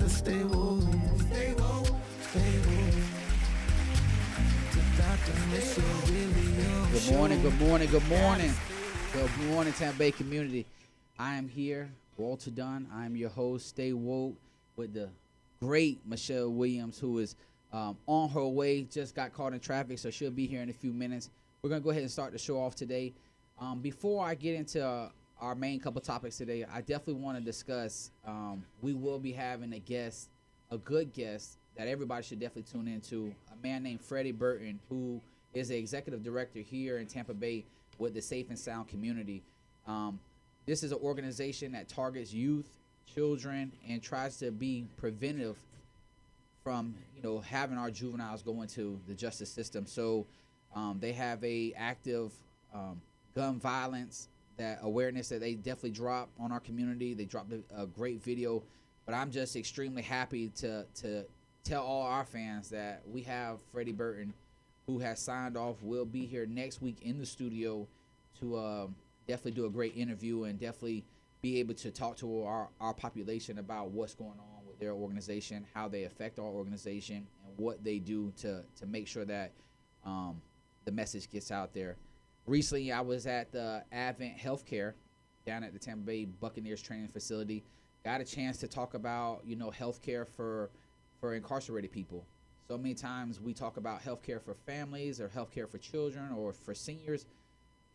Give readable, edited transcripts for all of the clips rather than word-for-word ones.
to stay woke. Stay woke. Stay woke. To DR.Michelle, really on Good morning, good morning, good morning. Good morning, Tampa Bay community. I am here, Walter Dunn. I am your host, Stay Woke, with the great Michelle Williams, who is on her way, just got caught in traffic, so she'll be here in a few minutes. We're going to go ahead and start the show off today. Before I get into our main couple topics today, I definitely want to discuss, we will be having a guest, a good guest, that everybody should definitely tune into, a man named Freddie Burton, who is the executive director here in Tampa Bay with the Safe and Sound Community. This is an organization that targets youth, children, and tries to be preventive from, having our juveniles go into the justice system. So they have a active gun violence that awareness that they definitely drop on our community. They dropped a great video, but I'm just extremely happy to tell all our fans that we have Freddie Burton, who has signed off, will be here next week in the studio to definitely do a great interview and definitely be able to talk to our population about what's going on with their organization, how they affect our organization, and what they do to make sure that the message gets out there. Recently, I was at the Advent Healthcare down at the Tampa Bay Buccaneers training facility. Got a chance to talk about, healthcare for incarcerated people. So many times we talk about healthcare for families or healthcare for children or for seniors,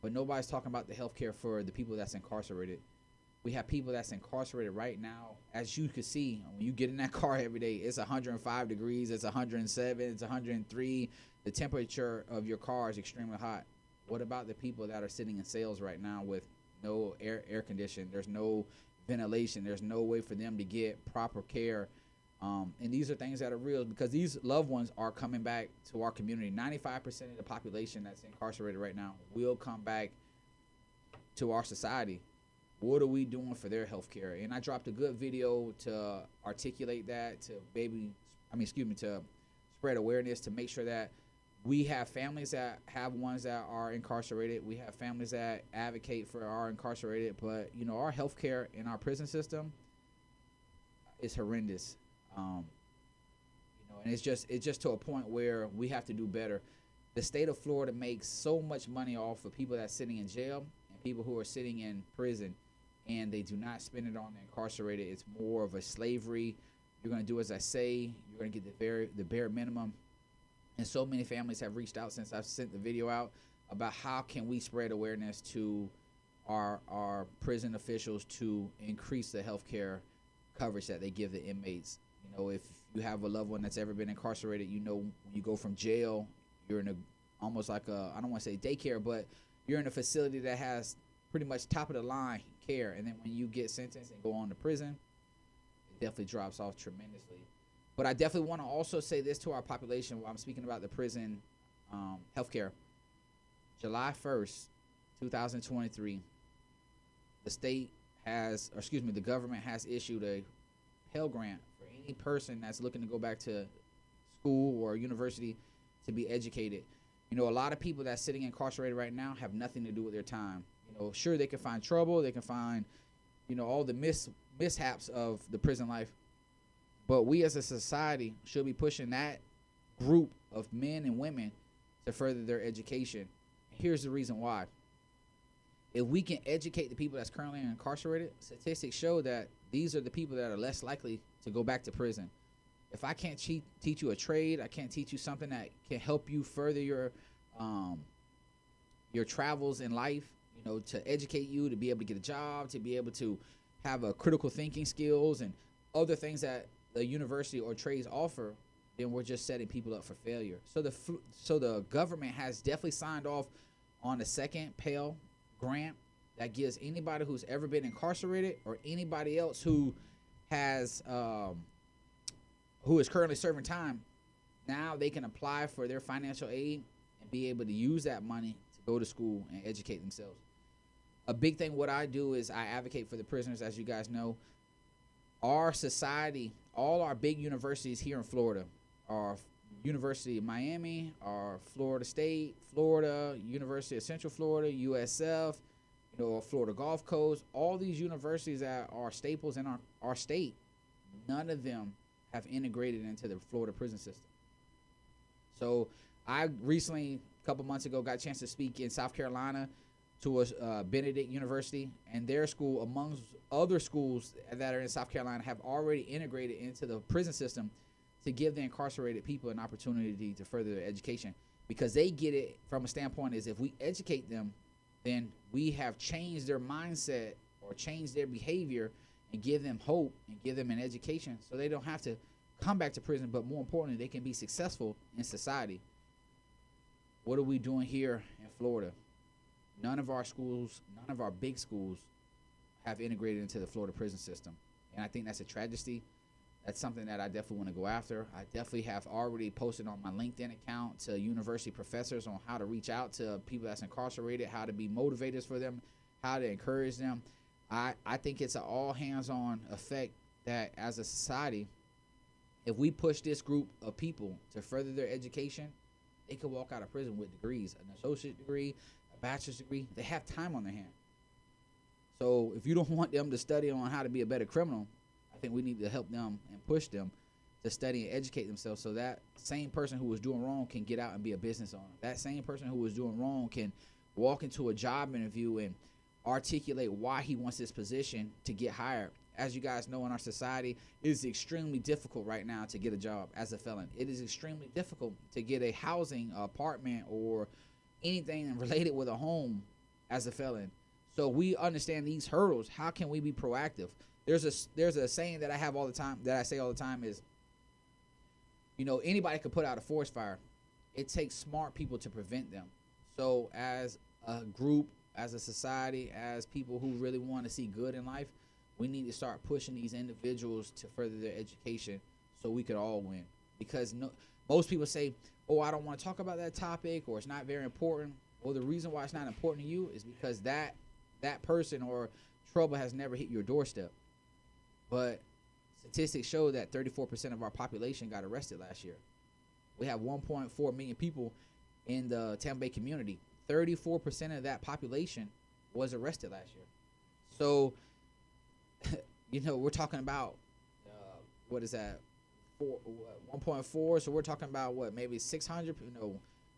but nobody's talking about the healthcare for the people that's incarcerated. We have people that's incarcerated right now. As you can see, when you get in that car every day, it's 105 degrees, it's 107, it's 103. The temperature of your car is extremely hot. What about the people that are sitting in cells right now with no air conditioning? There's no ventilation. There's no way for them to get proper care. And these are things that are real because these loved ones are coming back to our community. 95% of the population that's incarcerated right now will come back to our society. What are we doing for their health care? And I dropped a good video to articulate that, to spread awareness, to make sure that we have families that have ones that are incarcerated. We have families that advocate for our incarcerated, but our health care in our prison system is horrendous. And it's just to a point where we have to do better. The state of Florida makes so much money off of people that's sitting in jail and people who are sitting in prison, and they do not spend it on the incarcerated. It's more of a slavery. You're going to do as I say. You're going to get the bare minimum. And so many families have reached out since I've sent the video out about how can we spread awareness to our prison officials to increase the health care coverage that they give the inmates. If you have a loved one that's ever been incarcerated, when you go from jail, you're in almost like I don't want to say daycare, but you're in a facility that has pretty much top of the line care. And then when you get sentenced and go on to prison, it definitely drops off tremendously. But I definitely want to also say this to our population while I'm speaking about the prison healthcare. July 1st, 2023, the government has issued a Pell Grant for any person that's looking to go back to school or university to be educated. A lot of people that's sitting incarcerated right now have nothing to do with their time. Sure, they can find trouble, they can find, all the mishaps of the prison life. But we as a society should be pushing that group of men and women to further their education. Here's the reason why. If we can educate the people that's currently incarcerated, statistics show that these are the people that are less likely to go back to prison. If I can't teach you a trade, I can't teach you something that can help you further your travels in life, to educate you, to be able to get a job, to be able to have a critical thinking skills and other things that the university or trades offer, then we're just setting people up for failure. So the government has definitely signed off on the second Pell Grant that gives anybody who's ever been incarcerated or anybody else who has who is currently serving time. Now they can apply for their financial aid and be able to use that money to go to school and educate themselves. A big thing what I do is I advocate for the prisoners. As you guys know, our society, all our big universities here in Florida, our University of Miami, our Florida State, Florida, University of Central Florida, USF, Florida Gulf Coast, all these universities that are staples in our state, none of them have integrated into the Florida prison system. So I recently, a couple months ago, got a chance to speak in South Carolina to a Benedict University, and their school, amongst other schools that are in South Carolina, have already integrated into the prison system to give the incarcerated people an opportunity to further their education, because they get it from a standpoint is if we educate them, then we have changed their mindset or changed their behavior and give them hope and give them an education so they don't have to come back to prison, but more importantly, they can be successful in society. What are we doing here in Florida? None of our schools, none of our big schools have integrated into the Florida prison system. And I think that's a tragedy. That's something that I definitely want to go after. I definitely have already posted on my LinkedIn account to university professors on how to reach out to people that's incarcerated, how to be motivators for them, how to encourage them. I think it's an all hands-on effect that as a society, if we push this group of people to further their education, they could walk out of prison with degrees, an associate degree, a bachelor's degree. They have time on their hand. So if you don't want them to study on how to be a better criminal, I think we need to help them and push them to study and educate themselves so that same person who was doing wrong can get out and be a business owner. That same person who was doing wrong can walk into a job interview and articulate why he wants this position to get hired. As you guys know, in our society, it is extremely difficult right now to get a job as a felon. It is extremely difficult to get a housing, apartment, or anything related with a home as a felon. So we understand these hurdles. How can we be proactive? There's a saying that I have all the time, that I say all the time is, anybody could put out a forest fire. It takes smart people to prevent them. So as a group, as a society, as people who really want to see good in life, we need to start pushing these individuals to further their education so we could all win. Because most people say, oh, I don't want to talk about that topic, or it's not very important. Well, the reason why it's not important to you is because that person or trouble has never hit your doorstep. But statistics show that 34% of our population got arrested last year. We have 1.4 million people in the Tampa Bay community. 34% of that population was arrested last year. So, we're talking about, what is that, 1.4, so we're talking about, maybe 600,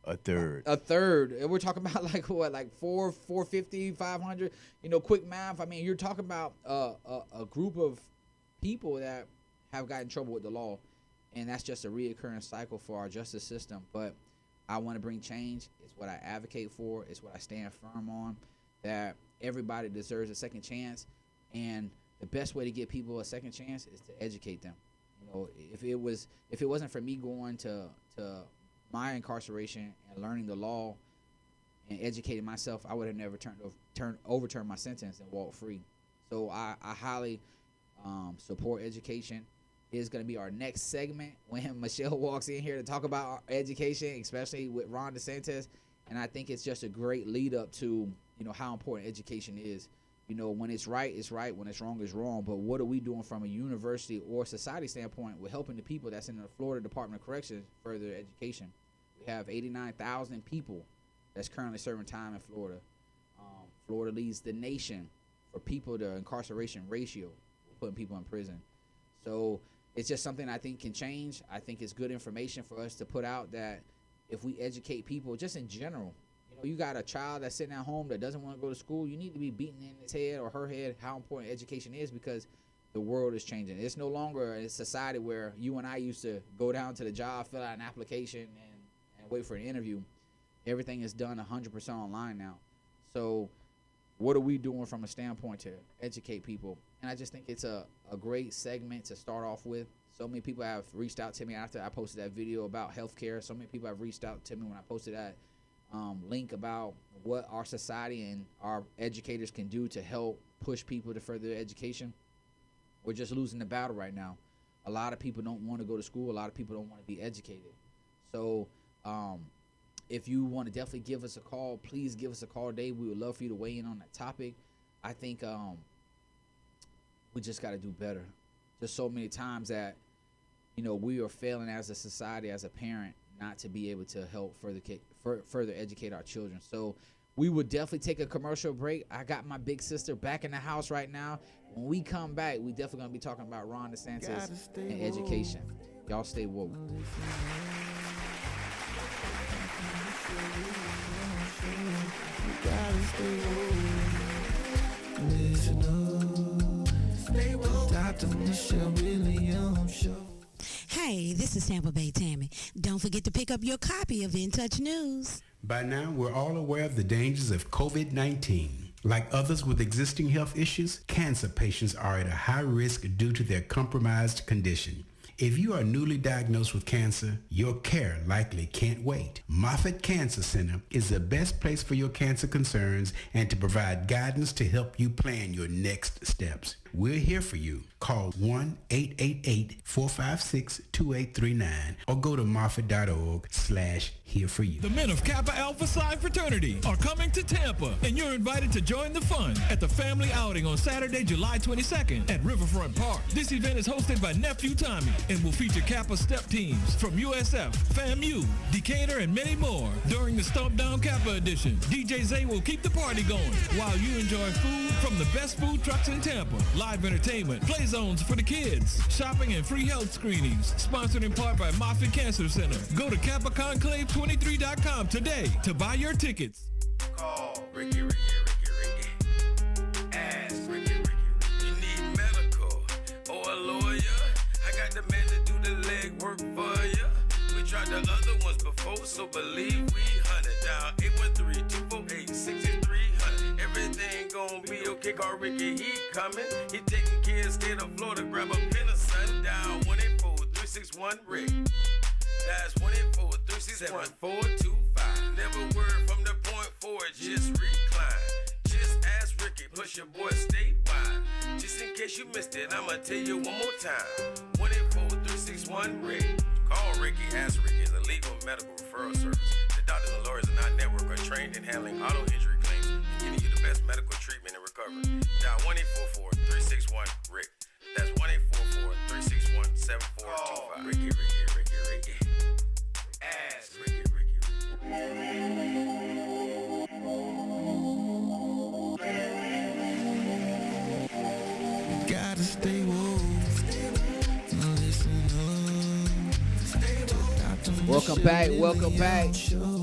A third. A third. And we're talking about, like 450, 500, quick math. I mean, you're talking about a group of people that have gotten in trouble with the law, and that's just a reoccurring cycle for our justice system. But I want to bring change. It's what I advocate for. It's what I stand firm on, that everybody deserves a second chance, and the best way to give people a second chance is to educate them. If it wasn't for me going to my incarceration and learning the law and educating myself, I would have never overturned my sentence and walked free. So I highly support education. Is going to be our next segment when Michelle walks in here to talk about our education, especially with Ron DeSantis. And I think it's just a great lead up to, how important education is. When it's right, it's right. When it's wrong, it's wrong. But what are we doing from a university or society standpoint with helping the people that's in the Florida Department of Corrections further their education? We have 89,000 people that's currently serving time in Florida. Florida leads the nation for people to incarceration ratio, putting people in prison. So it's just something I think can change. I think it's good information for us to put out, that if we educate people just in general, you got a child that's sitting at home that doesn't want to go to school, you need to be beating in his head or her head how important education is, because the world is changing. It's no longer a society where you and I used to go down to the job, fill out an application, and wait for an interview. Everything is done 100% online now. So what are we doing from a standpoint to educate people? And I just think it's a great segment to start off with. So many people have reached out to me after I posted that video about healthcare. So many people have reached out to me when I posted that link about what our society and our educators can do to help push people to further their education. We're just losing the battle right now. A lot of people don't want to go to school. A lot of people don't want to be educated. So if you want to definitely give us a call, please give us a call today. We would love for you to weigh in on that topic. I think we just got to do better. Just so many times that, we are failing as a society, as a parent, not to be able to help further educate our children. So We will definitely take a commercial break. I got my big sister back in the house right now. When we come back, we definitely going to be talking about Ron DeSantis and education. Y'all stay woke. Hey, this is Tampa Bay Tammy. Don't forget to pick up your copy of In Touch News. By now, we're all aware of the dangers of COVID-19. Like others with existing health issues, cancer patients are at a high risk due to their compromised condition. If you are newly diagnosed with cancer, your care likely can't wait. Moffitt Cancer Center is the best place for your cancer concerns and to provide guidance to help you plan your next steps. We're here for you. Call 1-888-456-2839 or go to moffitt.org/here for you. The men of Kappa Alpha Psi Fraternity are coming to Tampa, and you're invited to join the fun at the family outing on Saturday, July 22nd at Riverfront Park. This event is hosted by Nephew Tommy and will feature Kappa step teams from USF, FAMU, Decatur, and many more. During the Stomp Down Kappa edition, DJ Zay will keep the party going while you enjoy food from the best food trucks in Tampa, live entertainment, play zones for the kids, shopping, and free health screenings. Sponsored in part by Moffitt Cancer Center. Go to KappaConclave23.com today to buy your tickets. Call Ricky. Ask Ricky. You need medical or a lawyer? I got the man to do the legwork for you. We tried the other ones before, so believe we hunted down 813-248-6300. Everything gon' be okay. Call Ricky, he coming. He taking kids state of Florida. Grab a pen of sundown. 1-800-361-RICK. That's 1-800-361-425. Never word from the point forward, just recline. Just ask Ricky, push your boy statewide. Just in case you missed it, I'ma tell you one more time. 1-800-361-RICK. Call Ricky, ask Ricky is a legal medical referral service. The doctors and lawyers in our network are trained in handling auto injury claims and giving you the best medical treatment and recovery. Dial 1-844-361-RICK. That's 1-844-361-7425. Ricky. Ask Ricky. Gotta stay woke. Listen up. Welcome back.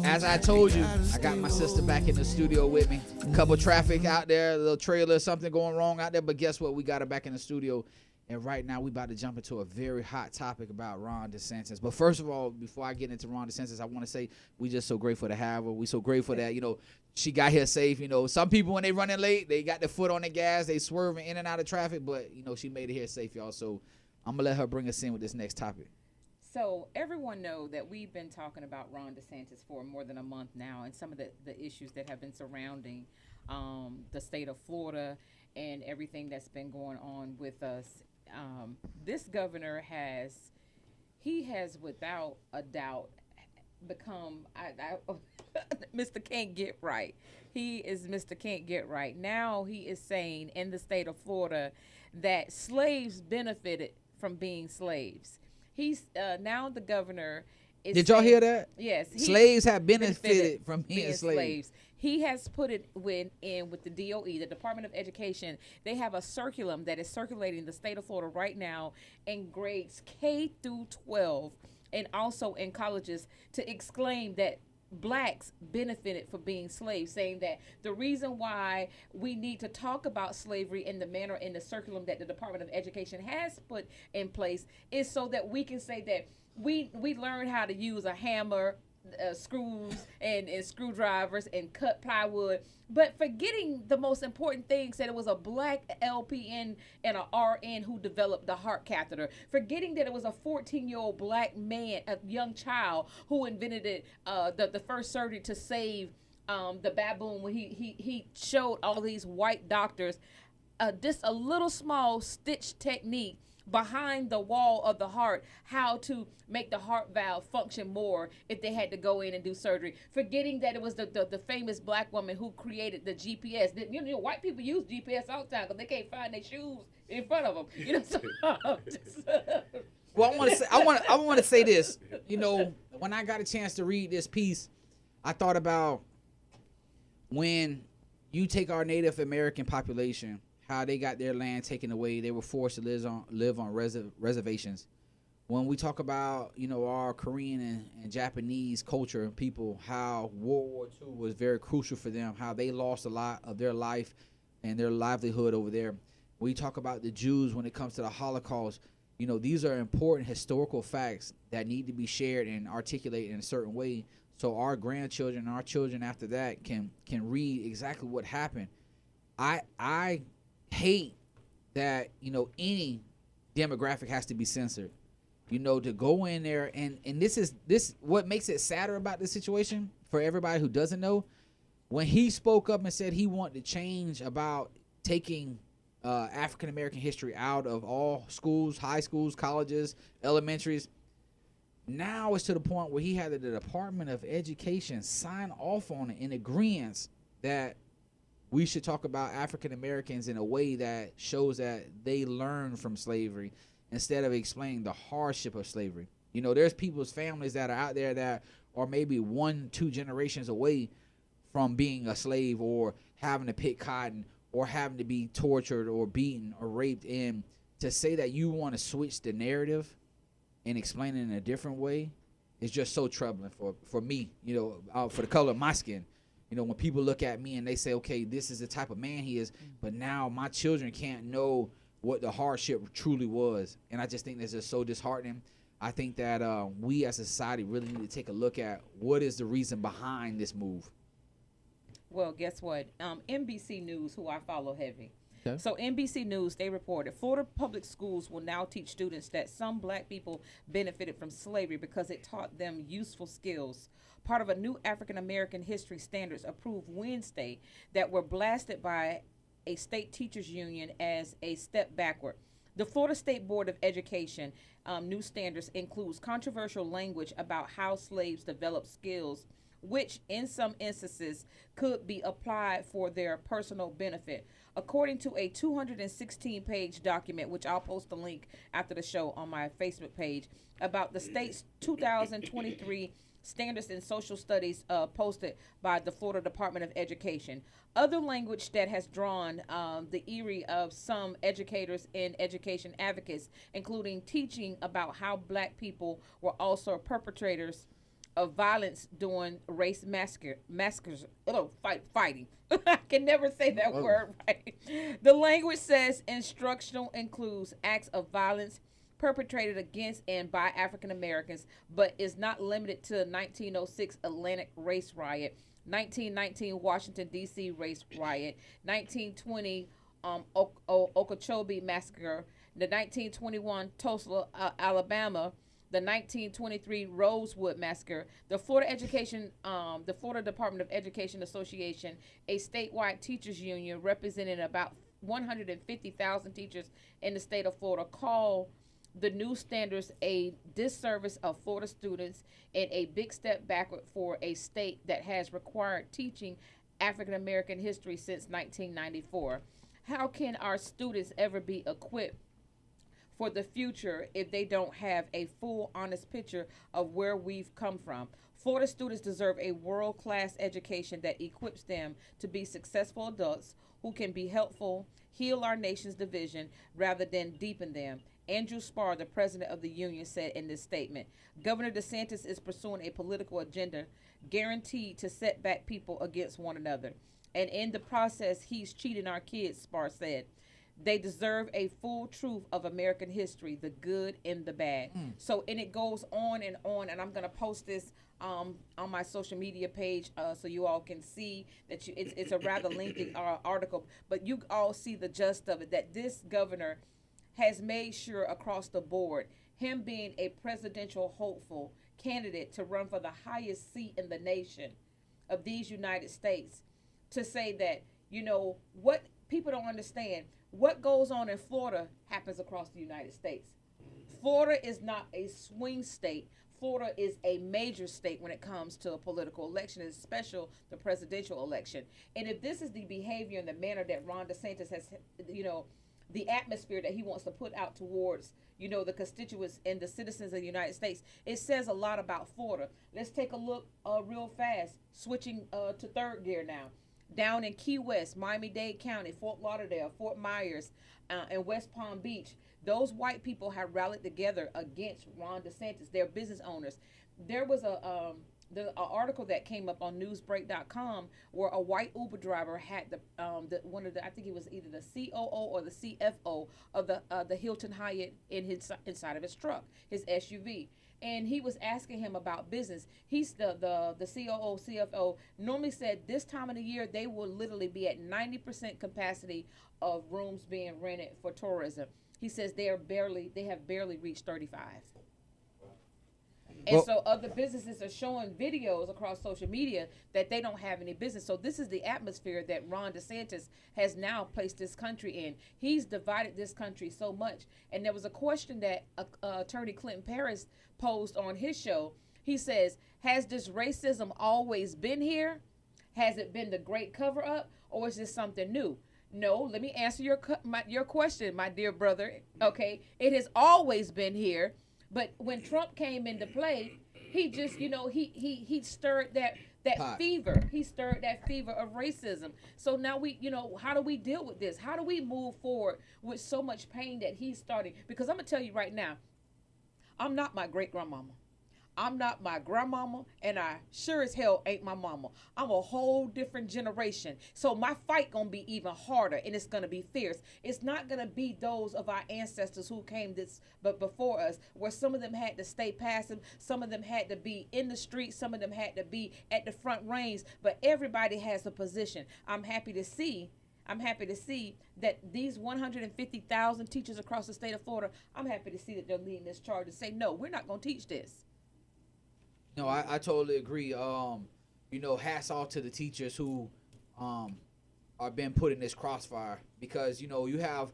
As I told you, I got my sister back in the studio with me. Couple traffic out there, a little trailer, something going wrong out there. But guess what? We got her back in the studio. And right now, we about to jump into a very hot topic about Ron DeSantis. But first of all, before I get into Ron DeSantis, I want to say we just so grateful to have her. We so grateful that, she got here safe. Some people, when they running late, they got their foot on the gas. They swerving in and out of traffic. But, she made it here safe, y'all. So I'm going to let her bring us in with this next topic. So everyone know that we've been talking about Ron DeSantis for more than a month now, and some of the issues that have been surrounding the state of Florida and everything that's been going on with us. This governor has without a doubt become Mr. Can't Get Right. He is Mr. Can't Get Right. Now he is saying in the state of Florida that slaves benefited from being slaves. He's now the governor is Did y'all hear that? Yes. Slaves have benefited from being slaves. He has put it in with the DOE, the Department of Education. They have a curriculum that is circulating the state of Florida right now in grades K through 12 and also in colleges to exclaim that blacks benefited from being slaves, saying that the reason why we need to talk about slavery in the manner in the curriculum that the Department of Education has put in place is so that we can say that we learned how to use a hammer, screws and screwdrivers and cut plywood, but forgetting the most important thing, said it was a black LPN and a RN who developed the heart catheter, forgetting that it was a 14-year-old black man, a young child, who invented it, the first surgery to save the baboon, when he showed all these white doctors just a little small stitch technique behind the wall of the heart, how to make the heart valve function more if they had to go in and do surgery, forgetting that it was the famous black woman who created the GPS. White people use GPS all the time because they can't find their shoes in front of them. Well, I want to say this. When I got a chance to read this piece, I thought about when you take our Native American population, how they got their land taken away, they were forced to live on reservations. When we talk about, our Korean and Japanese culture and people, how World War II was very crucial for them, how they lost a lot of their life and their livelihood over there. We talk about the Jews when it comes to the Holocaust. These are important historical facts that need to be shared and articulated in a certain way, so our grandchildren and our children after that can read exactly what happened. I hate that any demographic has to be censored. To go in there and this what makes it sadder about this situation for everybody who doesn't know. When he spoke up and said he wanted to change about taking African American history out of all schools, high schools, colleges, elementaries. Now it's to the point where he had the Department of Education sign off on it in agreement that we should talk about African Americans in a way that shows that they learn from slavery instead of explaining the hardship of slavery. There's people's families that are out there that are maybe 1-2 generations away from being a slave or having to pick cotton or having to be tortured or beaten or raped. And to say that you want to switch the narrative and explain it in a different way is just so troubling for me, for the color of my skin. When people look at me and they say, okay, this is the type of man he is, but now my children can't know what the hardship truly was. And I just think this is so disheartening. I think that we as a society really need to take a look at what is the reason behind this move. Well, guess what? NBC News, who I follow heavy. Okay. So NBC News, they reported Florida public schools will now teach students that some black people benefited from slavery because it taught them useful skills. Part of a new African American history standards approved Wednesday that were blasted by a state teachers union as a step backward. The Florida State Board of Education new standards includes controversial language about how slaves developed skills, which in some instances could be applied for their personal benefit. According to a 216-page document, which I'll post a link after the show on my Facebook page, about the state's 2023 Standards in Social Studies posted by the Florida Department of Education. Other language that has drawn the ear of some educators and education advocates, including teaching about how black people were also perpetrators of violence during race massacres. Fighting. I can never say that word right. The language says instructional includes acts of violence perpetrated against and by African Americans, but is not limited to 1906 Atlantic race riot, 1919 Washington, D.C. race riot, 1920 Okeechobee massacre, the 1921 Tulsa, Alabama, the 1923 Rosewood massacre. The Florida Department of Education Association, a statewide teachers union representing about 150,000 teachers in the state of Florida, call the new standards a disservice of Florida students and a big step backward for a state that has required teaching African American history since 1994. How can our students ever be equipped for the future if they don't have a full, honest picture of where we've come from? Florida students deserve a world-class education that equips them to be successful adults who can be helpful, heal our nation's division, rather than deepen them. Andrew Spar, the president of the union, said in this statement, Governor DeSantis is pursuing a political agenda guaranteed to set back people against one another. And in the process, he's cheating our kids, Spar said. They deserve a full truth of American history, the good and the bad. So, and it goes on, and I'm going to post this on my social media page so you all can see that it's a rather lengthy article, but you all see the gist of it, that this governor has made sure across the board, him being a presidential hopeful candidate to run for the highest seat in the nation of these United States, to say that, what people don't understand, what goes on in Florida happens across the United States. Florida is not a swing state. Florida is a major state when it comes to a political election, especially the presidential election. And if this is the behavior and the manner that Ron DeSantis has, the atmosphere that he wants to put out towards, the constituents and the citizens of the United States, it says a lot about Florida. Let's take a look real fast, switching to third gear now. down in Key West, Miami-Dade County, Fort Lauderdale, Fort Myers, and West Palm Beach. Those white people have rallied together against Ron DeSantis. They're business owners. There was a article that came up on newsbreak.com where a white Uber driver had one of the, I think it was either the COO or the CFO of the Hilton Hyatt inside of his truck, his SUV. And he was asking him about business. He's the COO, CFO normally said this time of the year they will literally be at 90% capacity of rooms being rented for tourism. He says they have barely reached 35. And so other businesses are showing videos across social media that they don't have any business. So this is the atmosphere that Ron DeSantis has now placed this country in. He's divided this country so much. And there was a question that Attorney Clinton Paris posed on his show. He says, has this racism always been here? Has it been the great cover-up? Or is this something new? No, let me answer your question, my dear brother. Okay, it has always been here. But when Trump came into play, he just, he stirred that Pot. fever. He stirred that fever of racism. So now how do we deal with this? How do we move forward with so much pain that he's starting? Because I'm going to tell you right now, I'm not my great-grandmama. I'm not my grandmama, and I sure as hell ain't my mama. I'm a whole different generation. So my fight gonna be even harder, and it's gonna be fierce. It's not gonna be those of our ancestors who came but before us, where some of them had to stay passive, some of them had to be in the streets, some of them had to be at the front range, but everybody has a position. I'm happy to see that these 150,000 teachers across the state of Florida, I'm happy to see that they're leading this charge and say, no, we're not gonna teach this. No, I totally agree. Hats off to the teachers who are being put in this crossfire because, you have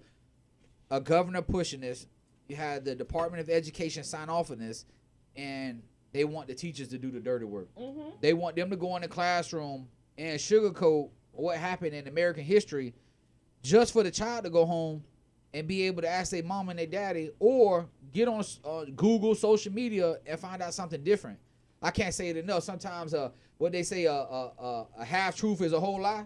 a governor pushing this. You had the Department of Education sign off on this, and they want the teachers to do the dirty work. Mm-hmm. They want them to go in the classroom and sugarcoat what happened in American history just for the child to go home and be able to ask their mom and their daddy or get on Google, social media, and find out something different. I can't say it enough. Sometimes what they say, a half truth is a whole lie.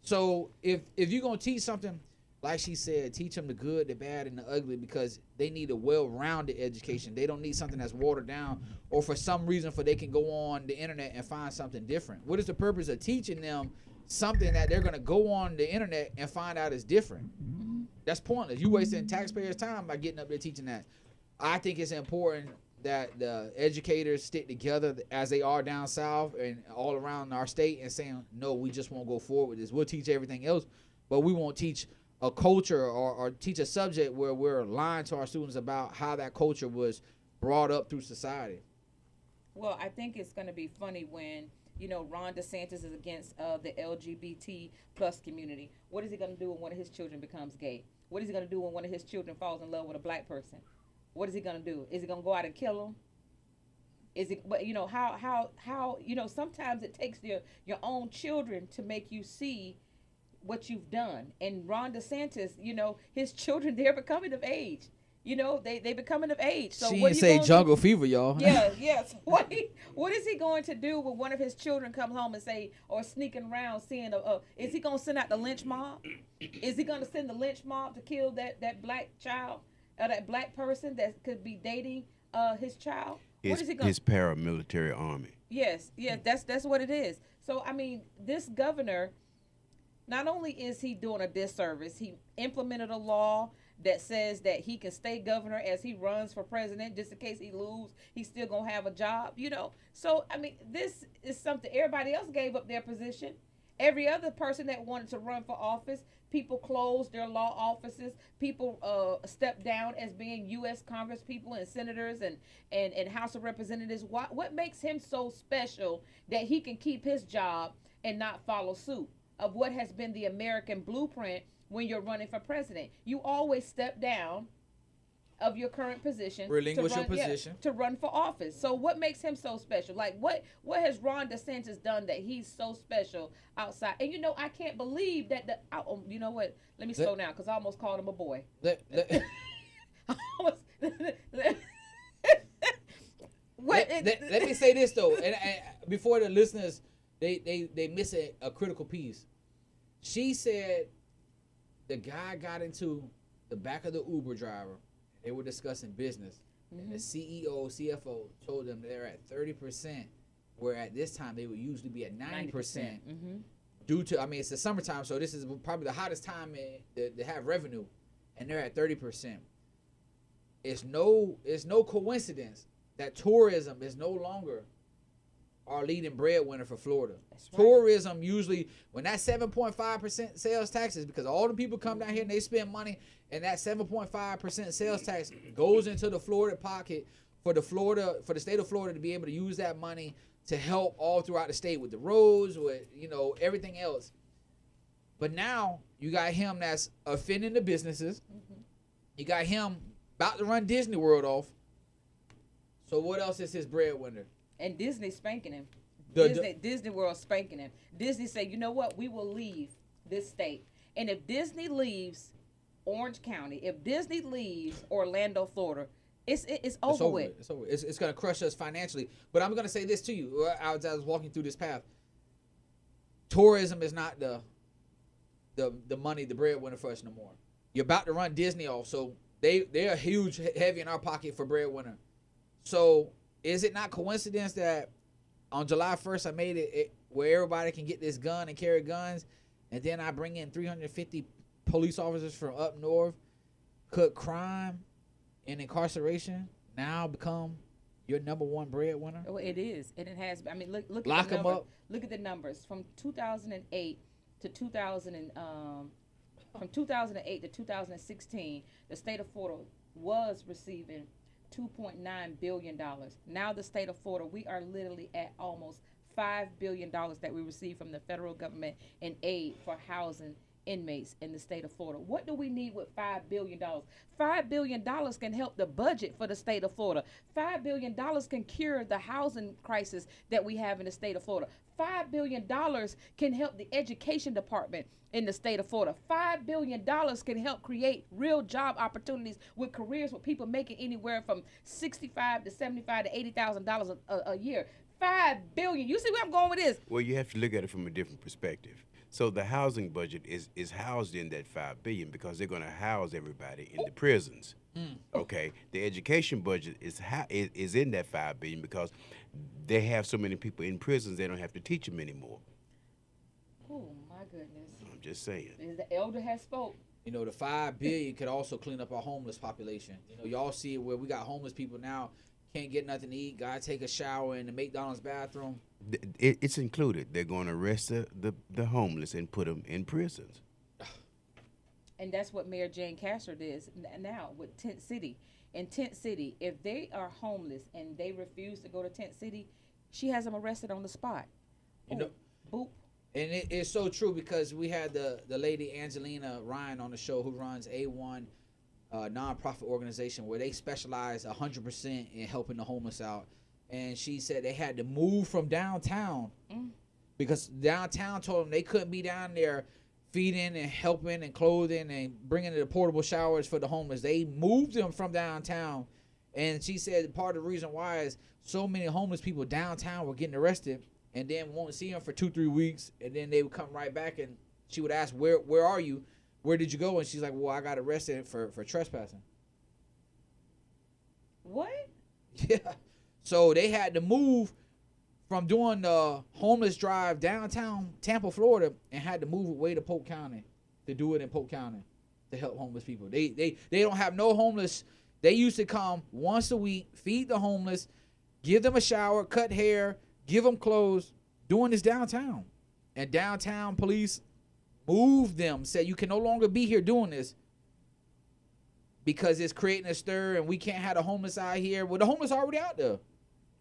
So if you're going to teach something, like she said, teach them the good, the bad, and the ugly because they need a well-rounded education. They don't need something that's watered down or for some reason they can go on the internet and find something different. What is the purpose of teaching them something that they're going to go on the internet and find out is different? That's pointless. You wasting taxpayers' time by getting up there teaching that. I think it's important that the educators stick together as they are down south and all around our state and saying, no, we just won't go forward with this. We'll teach everything else, but we won't teach a culture or teach a subject where we're lying to our students about how that culture was brought up through society. Well, I think it's going to be funny when, Ron DeSantis is against the LGBT plus community. What is he going to do when one of his children becomes gay? What is he going to do when one of his children falls in love with a black person? What is he gonna do? Is he gonna go out and kill them? Is it? But how sometimes it takes your own children to make you see what you've done. And Ron DeSantis, his children, they're becoming of age. They becoming of age. So she what didn't say jungle fever, y'all. Yeah, yes. What is he going to do when one of his children comes home and say, or sneaking around seeing is he gonna send out the lynch mob? Is he gonna send the lynch mob to kill that black child? That black person that could be dating his child. What is he going? His paramilitary army. Yes, that's what it is. So I mean, this governor, not only is he doing a disservice, he implemented a law that says that he can stay governor as he runs for president, just in case he lose, he's still gonna have a job. So I mean, this is something everybody else gave up their position. Every other person that wanted to run for office, people closed their law offices. People stepped down as being U.S. Congress people and senators and House of Representatives. What makes him so special that he can keep his job and not follow suit of what has been the American blueprint when you're running for president? You always step down of your current position, relinquish your position to run for office. So what makes him so special? Like what has Ron DeSantis done that he's so special outside? And I can't believe that you know what? Let me slow down because I almost called him a boy. Let me say this though, and before the listeners, they miss a critical piece. She said the guy got into the back of the Uber driver. They were discussing business. And the CEO, CFO told them they're at 30%, where at this time they would usually be at 90%. Due to, I mean, it's the summertime, so this is probably the hottest time to have revenue, and they're at 30%. It's no coincidence that tourism is no longer our leading breadwinner for Florida. That's right. Tourism usually, when that 7.5% sales tax is because all the people come down here and they spend money, and that 7.5% sales tax goes into the Florida pocket for the state of Florida to be able to use that money to help all throughout the state with the roads, with everything else. But now you got him that's offending the businesses. You got him about to run Disney World off. So what else is his breadwinner? And Disney spanking him. The Disney World spanking him. Disney said, you know what? We will leave this state. And if Disney leaves Orange County, if Disney leaves Orlando, Florida, it's over with. It's over. It's going to crush us financially. But I'm going to say this to you. I was walking through this path. Tourism is not the money, the breadwinner for us no more. You're about to run Disney off, so they're huge, heavy in our pocket for breadwinner. So is it not coincidence that on July 1st I made it where everybody can get this gun and carry guns, and then I bring in 350 police officers from up north, cut crime and incarceration, now become your number one breadwinner? Oh, it is, and it has. I mean, look Lock at the them numbers. up. Look at the numbers from 2008 to 2016. The state of Florida was receiving $2.9 billion. Now the state of Florida, we are literally at almost $5 billion that we receive from the federal government in aid for housing inmates in the state of Florida. What do we need with $5 billion? $5 billion can help the budget for the state of Florida. $5 billion can cure the housing crisis that we have in the state of Florida. $5 billion can help the education department in the state of Florida. $5 billion can help create real job opportunities with careers with people making anywhere from $65,000 to $75,000 to $80,000 a year. $5 billion. You see where I'm going with this? Well, you have to look at it from a different perspective. So the housing budget is housed in that $5 billion because they're going to house everybody in the prisons. Okay, the education budget is in that $5 billion because they have so many people in prisons they don't have to teach them anymore. Oh my goodness! I'm just saying. The elder has spoke. The $5 billion could also clean up our homeless population. Y'all see it where we got homeless people now can't get nothing to eat. Gotta take a shower in the McDonald's bathroom. It's included. They're going to arrest the homeless and put them in prisons. And that's what Mayor Jane Castro does now with Tent City. In Tent City, if they are homeless and they refuse to go to Tent City, she has them arrested on the spot. Boop. And it's so true because we had the lady Angelina Ryan on the show who runs A1 nonprofit organization where they specialize 100% in helping the homeless out. And she said they had to move from downtown because downtown told them they couldn't be down there feeding and helping and clothing and bringing the portable showers for the homeless. They moved them from downtown. And she said part of the reason why is so many homeless people downtown were getting arrested and then won't see them for 2-3 weeks. And then they would come right back and she would ask, where are you? Where did you go? And she's like, well, I got arrested for trespassing. What? Yeah. So they had to move from doing the homeless drive downtown Tampa, Florida, and had to move away to Polk County to do it in Polk County to help homeless people. They don't have no homeless. They used to come once a week, feed the homeless, give them a shower, cut hair, give them clothes, doing this downtown. And downtown police moved them, said you can no longer be here doing this because it's creating a stir and we can't have the homeless out here. Well, the homeless are already out there.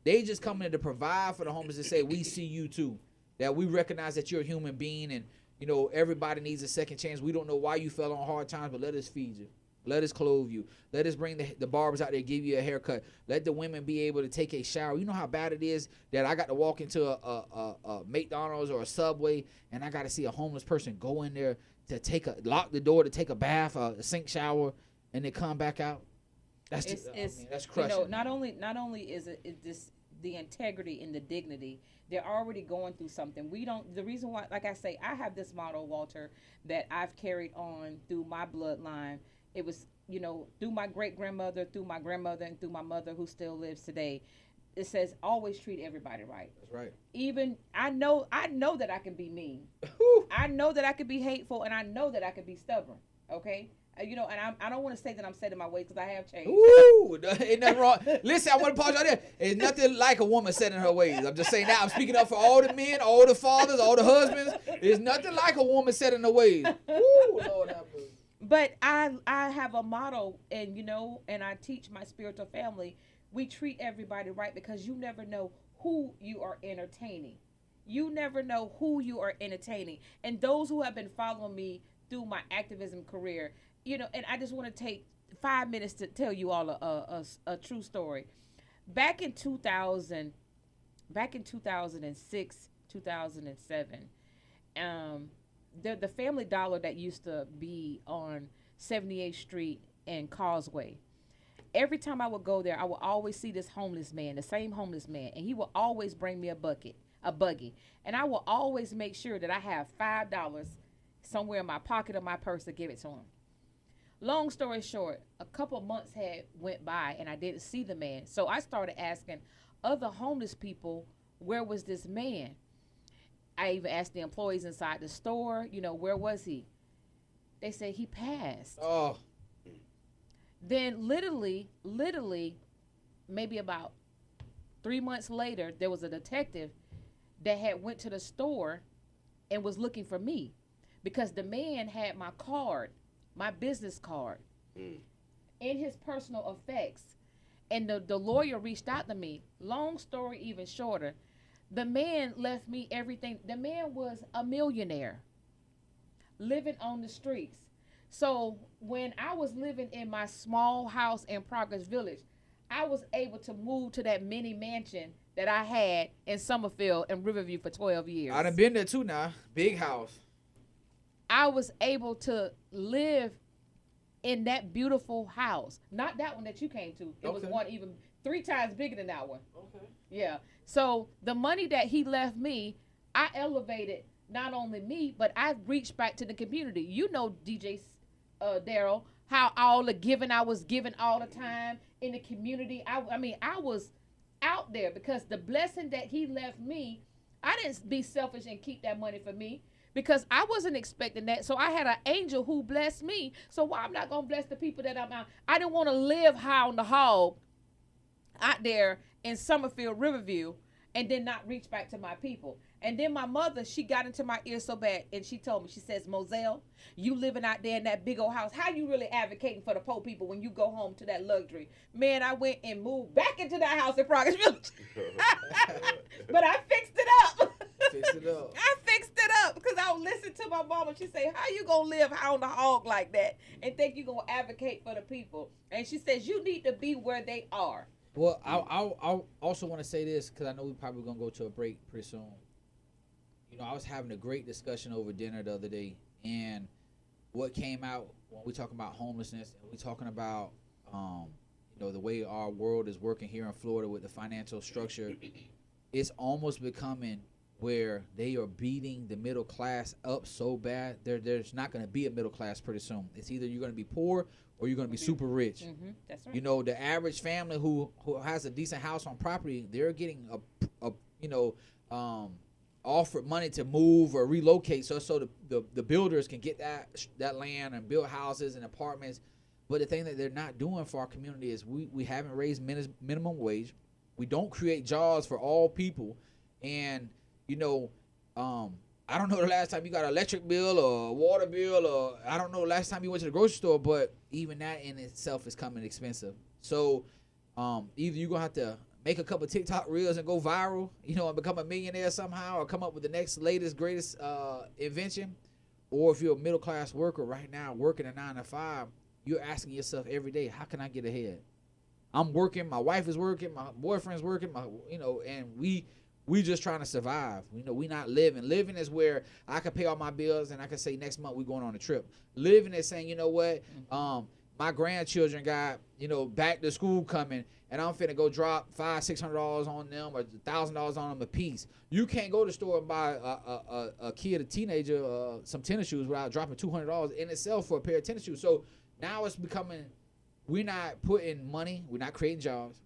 They just coming in to provide for the homeless and say, we see you too, that we recognize that you're a human being and, everybody needs a second chance. We don't know why you fell on hard times, but let us feed you. Let us clothe you. Let us bring the barbers out there, give you a haircut. Let the women be able to take a shower. You know how bad it is that I got to walk into a McDonald's or a Subway and I got to see a homeless person go in there to lock the door to take a bath, a sink shower, and then come back out. That's crushing. Not only is it the integrity and the dignity. They're already going through something. We don't. The reason why, like I say, I have this motto, Walter, that I've carried on through my bloodline. It was, through my great grandmother, through my grandmother, and through my mother, who still lives today. It says always treat everybody right. That's right. Even I know that I can be mean. I know that I can be hateful, and I know that I can be stubborn. Okay. And I don't want to say that I'm set in my ways, because I have changed. Ooh, ain't nothing wrong. Listen, I want to pause right there. There's nothing like a woman set in her ways. I'm just saying that. I'm speaking up for all the men, all the fathers, all the husbands. There's nothing like a woman set in her ways. Ooh, Lord have mercy. But I have a motto, and and I teach my spiritual family, we treat everybody right, because you never know who you are entertaining. You never know who you are entertaining. And those who have been following me through my activism career, and I just want to take 5 minutes to tell you all a true story. Back in 2006, 2007, the Family Dollar that used to be on 78th Street and Causeway, every time I would go there, I would always see this homeless man, the same homeless man, and he would always bring me a buggy, and I will always make sure that I have $5 somewhere in my pocket or my purse to give it to him. Long story short, a couple months had went by and I didn't see the man. So I started asking other homeless people, where was this man? I even asked the employees inside the store, where was he? They said he passed. Oh. Then literally, maybe about 3 months later, there was a detective that had went to the store and was looking for me, because the man had my card, my business card, in his personal effects. And the lawyer reached out to me. Long story even shorter, the man left me everything. The man was a millionaire living on the streets. So when I was living in my small house in Progress Village, I was able to move to that mini mansion that I had in Summerfield and Riverview for 12 years. I done been there too now. Big house. I was able to live in that beautiful house. Not that one that you came to. It was one even 3 times bigger than that one. Okay. Yeah. So the money that he left me, I elevated not only me, but I reached back to the community. DJ Daryl, how all the giving I was giving all the time in the community. I was out there, because the blessing that he left me, I didn't be selfish and keep that money for me, because I wasn't expecting that. So I had an angel who blessed me. So why I'm not going to bless the people that I'm out? I didn't want to live high on the hog out there in Summerfield, Riverview, and then not reach back to my people. And then my mother, she got into my ear so bad, and she told me, she says, Moselle, you living out there in that big old house, how you really advocating for the poor people when you go home to that luxury? Man, I went and moved back into that house in Progress Village. But I fixed it up. I fixed it up, because I would listen to my mom, and she say, how you going to live high on the hog like that and think you going to advocate for the people? And she says, you need to be where they are. Well, I also want to say this, because I know we're probably going to go to a break pretty soon. I was having a great discussion over dinner the other day, and what came out when we talking about homelessness, and we talking about, the way our world is working here in Florida with the financial structure, it's almost becoming where they are beating the middle class up so bad. There's not going to be a middle class pretty soon. It's either you're going to be poor or you're going to be super rich. Mm-hmm. That's right. The average family who has a decent house on property, they're getting offered money to move or relocate, so the builders can get that land and build houses and apartments. But the thing that they're not doing for our community is we haven't raised minimum wage. We don't create jobs for all people. And I don't know the last time you got an electric bill or a water bill, or I don't know the last time you went to the grocery store, but even that in itself is coming expensive. So either you're going to have to make a couple TikTok reels and go viral, and become a millionaire somehow, or come up with the next latest, greatest invention. Or if you're a middle class worker right now, working a 9 to 5, you're asking yourself every day, how can I get ahead? I'm working, my wife is working, my boyfriend's working, and we just trying to survive. We not living. Living is where I can pay all my bills and I can say next month we're going on a trip. Living is saying, you know what, my grandchildren got, back to school coming, and I'm finna go drop $500-$600 on them or $1,000 on them a piece. You can't go to the store and buy a kid, a teenager, some tennis shoes without dropping $200 in itself for a pair of tennis shoes. So now it's becoming, we're not putting money, we're not creating jobs.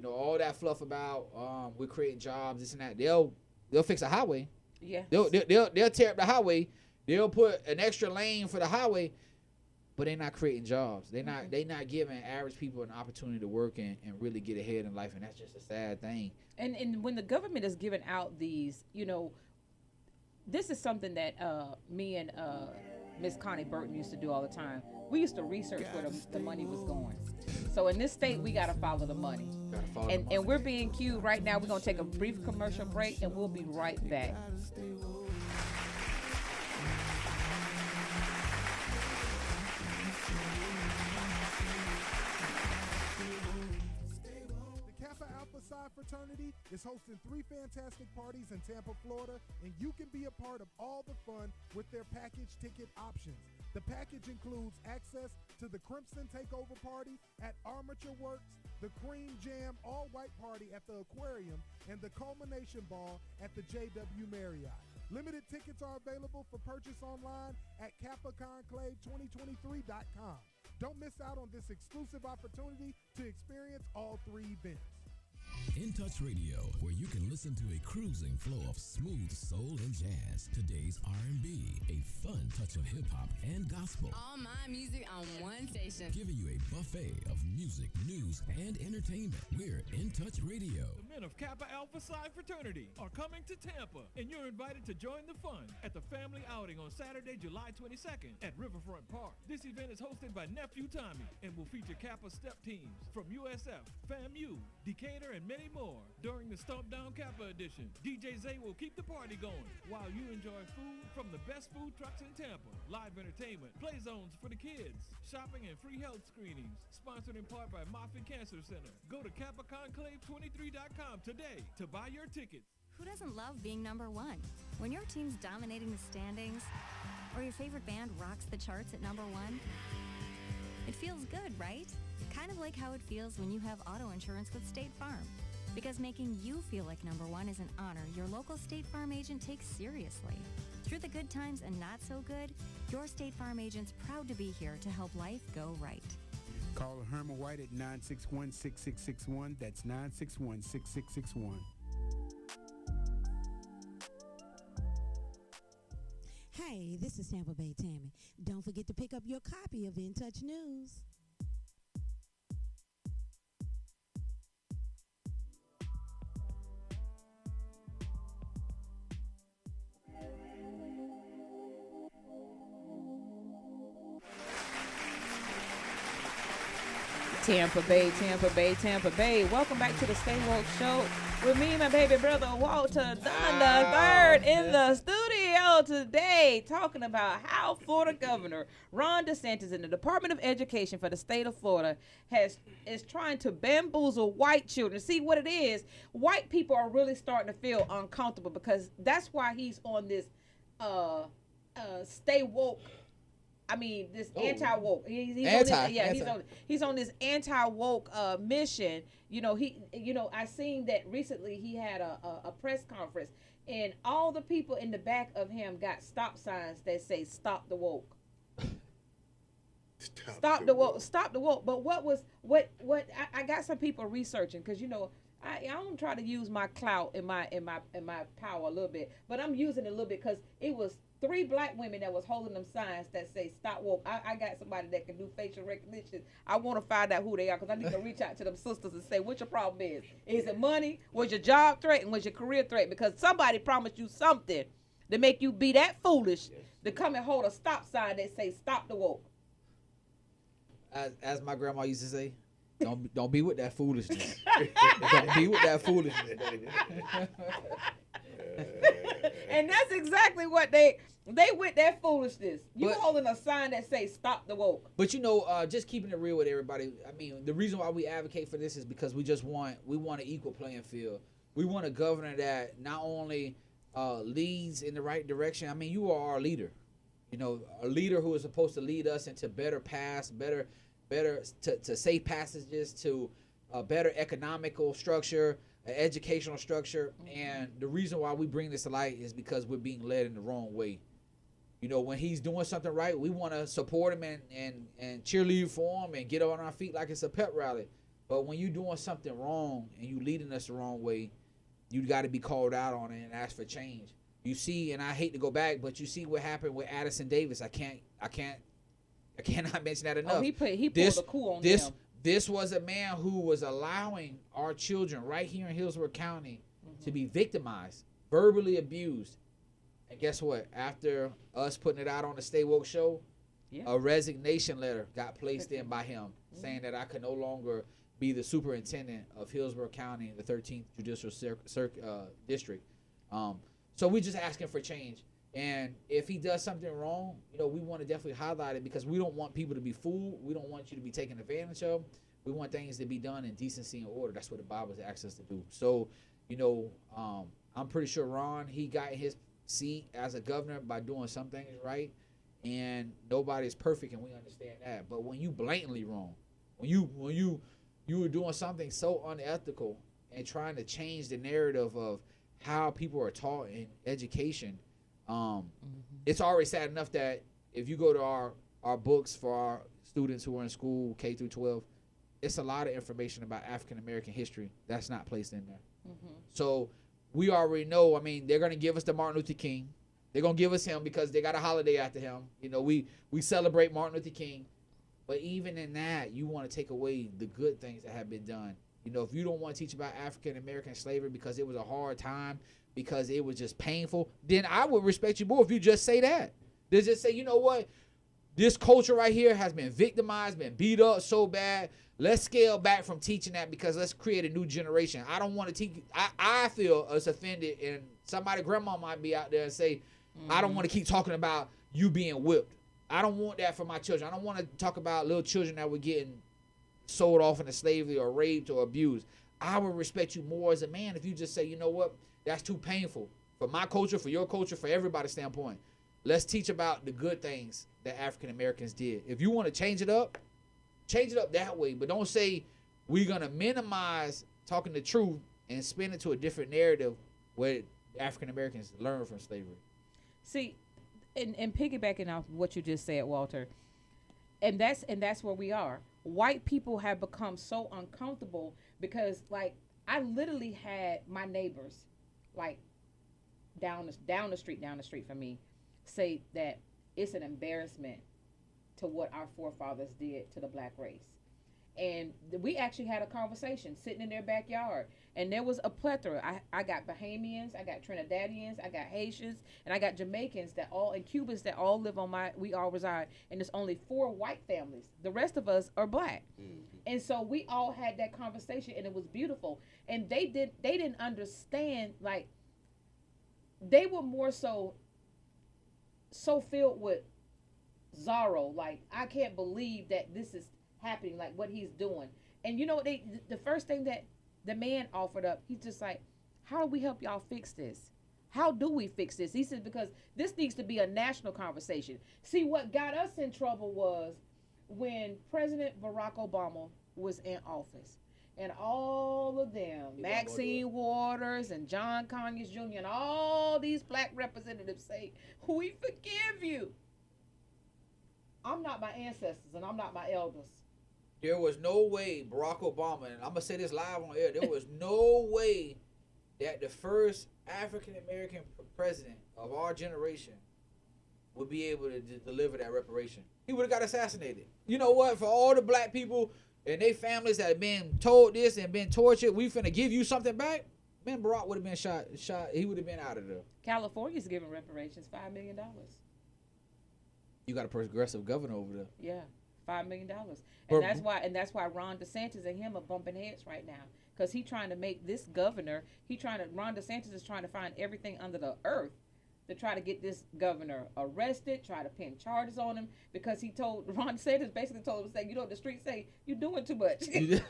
All that fluff about we're creating jobs, this and that. They'll fix a highway. Yeah. They'll tear up the highway. They'll put an extra lane for the highway, but they're not creating jobs. They're not giving average people an opportunity to work and really get ahead in life, and that's just a sad thing. And when the government is giving out these, this is something that me and Miss Connie Burton used to do all the time. We used to research where the money was going. So in this state, we got to follow the money. And we're being cued right now. We're going to take a brief commercial break, and we'll be right back. Fraternity is hosting 3 fantastic parties in Tampa, Florida, and you can be a part of all the fun with their package ticket options. The package includes access to the Crimson Takeover Party at Armature Works, the Cream Jam All-White Party at the Aquarium, and the Culmination Ball at the JW Marriott. Limited tickets are available for purchase online at KappaConclave2023.com. Don't miss out on this exclusive opportunity to experience all 3 events. In Touch Radio, where you can listen to a cruising flow of smooth soul and jazz, today's R&B, a fun touch of hip-hop and gospel. All my music on one station. Giving you a buffet of music, news, and entertainment. We're In Touch Radio. The men of Kappa Alpha Psi Fraternity are coming to Tampa, and you're invited to join the fun at the family outing on Saturday, July 22nd at Riverfront Park. This event is hosted by Nephew Tommy and will feature Kappa step teams from USF, FAMU, Decatur, and many more. During the Stomp Down Kappa edition, DJ Zay will keep the party going while you enjoy food from the best food trucks in Tampa, live entertainment, play zones for the kids, shopping and free health screenings, sponsored in part by Moffitt Cancer Center. Go to KappaConclave23.com today to buy your tickets. Who doesn't love being number one? When your team's dominating the standings, or your favorite band rocks the charts at number one, it feels good, right? Kind of like how it feels when you have auto insurance with State Farm. Because making you feel like number one is an honor your local State Farm agent takes seriously. Through the good times and not so good, your State Farm agent's proud to be here to help life go right. Call Herman White at 961-6661. That's 961-6661. Hey, this is Tampa Bay Tammy. Don't forget to pick up your copy of In Touch News. Tampa Bay, Tampa Bay, Tampa Bay. Welcome back to the Stay Woke Show with me, my baby brother Walter Dunn III in the studio today, talking about how Florida Governor Ron DeSantis and the Department of Education for the state of Florida is trying to bamboozle white children. See what it is? White people are really starting to feel uncomfortable because that's why he's on this stay woke. I mean, this anti-woke. He's on this anti-woke mission. I seen that recently. He had a press conference, and all the people in the back of him got stop signs that say "Stop the woke." Stop the woke. Stop the woke. But what? I got some people researching because I don't try to use my clout and my power a little bit, but I'm using it a little bit because it was 3 black women that was holding them signs that say "Stop woke." I got somebody that can do facial recognition. I want to find out who they are because I need to reach out to them sisters and say what your problem is. Is it money? Was your job threat? And was your career threat? Because somebody promised you something to make you be that foolish to come and hold a stop sign that say "Stop the woke." As my grandma used to say, don't be with that foolishness. Don't be with that foolishness, baby. And that's exactly what they with that foolishness. You holding a sign that says "Stop the woke." But just keeping it real with everybody. I mean, the reason why we advocate for this is because we want an equal playing field. We want a governor that not only leads in the right direction. I mean, you are our leader. A leader who is supposed to lead us into better paths, better better to safe passages, to a better economical structure, an educational structure. And the reason why we bring this to light is because we're being led in the wrong way. You know, when he's doing something right, we want to support him and cheerlead for him and get on our feet like it's a pep rally. But when you're doing something wrong and you leading us the wrong way, you got to be called out on it and ask for change. You see, and I hate to go back, but you see what happened with Addison Davis. I cannot mention that enough. Oh, he pulled a coup on them. This was a man who was allowing our children right here in Hillsborough County to be victimized, verbally abused. And guess what? After us putting it out on the Stay Woke show, a resignation letter got placed in by him saying that I could no longer be the superintendent of Hillsborough County in the 13th Judicial District. So we're just asking for change. And if he does something wrong, you know, we want to definitely highlight it because we don't want people to be fooled. We don't want you to be taken advantage of. We want things to be done in decency and order. That's what the Bible asks us to do. So, you know, I'm pretty sure Ron, he got his seat as a governor by doing some things right, and nobody's perfect, and we understand that. But when you blatantly wrong, when you were doing something so unethical and trying to change the narrative of how people are taught in education, it's already sad enough that if you go to our books for our students who are in school K through 12, it's a lot of information about African American history that's not placed in there. So we already know, I mean, they're going to give us the Martin Luther King. They're going to give us him because they got a holiday after him. You know, we celebrate Martin Luther King. But even in that, you want to take away the good things that have been done. You know, if you don't want to teach about African American slavery because it was a hard time, because it was just painful, then I would respect you more if you just say that. Just say, you know what? This culture right here has been victimized, been beat up so bad. Let's scale back from teaching that because let's create a new generation. I don't want to teach. I feel us offended, and somebody, grandma might be out there and say, I don't want to keep talking about you being whipped. I don't want that for my children. I don't want to talk about little children that were getting sold off into slavery or raped or abused. I would respect you more as a man if you just say, you know what, that's too painful for my culture, for your culture, for everybody's standpoint. Let's teach about the good things that African Americans did. If you want to change it up that way, but don't say we're going to minimize talking the truth and spin it to a different narrative where African Americans learn from slavery. See, and piggybacking off what you just said, Walter, and that's where we are. White people have become so uncomfortable because, like, I literally had my neighbors, like, down the street from me, say that it's an embarrassment to what our forefathers did to the black race. And we actually had a conversation sitting in their backyard, and there was a plethora. I got Bahamians, I got Trinidadians, I got Haitians, and I got Jamaicans and Cubans that all live we all reside, and there's only 4 white families. The rest of us are black. And so we all had that conversation, and it was beautiful. And they didn't understand, like, they were more so filled with sorrow, like, I can't believe that this is happening, like what he's doing. And you know what, the first thing that the man offered up, he's just like, how do we help y'all fix this? How do we fix this? He says, because this needs to be a national conversation. See, what got us in trouble was when President Barack Obama was in office, and all of them, Maxine Waters and John Conyers Jr. and all these black representatives say, we forgive you. I'm not my ancestors and I'm not my elders. There was no way Barack Obama, and I'm going to say this live on air, there was no way that the first African-American president of our generation would be able to deliver that reparation. He would have got assassinated. You know what? For all the black people and their families that have been told this and been tortured, we finna give you something back, man, Barack would have been shot. He would have been out of there. California's giving reparations $5 million. You got a progressive governor over there. Yeah, $5 million. And that's why Ron DeSantis and him are bumping heads right now. Because he's trying to make this governor, Ron DeSantis is trying to find everything under the earth to try to get this governor arrested, try to pin charges on him, because Ron DeSantis basically told him, say, you know what the streets say, you're doing too much. Hey.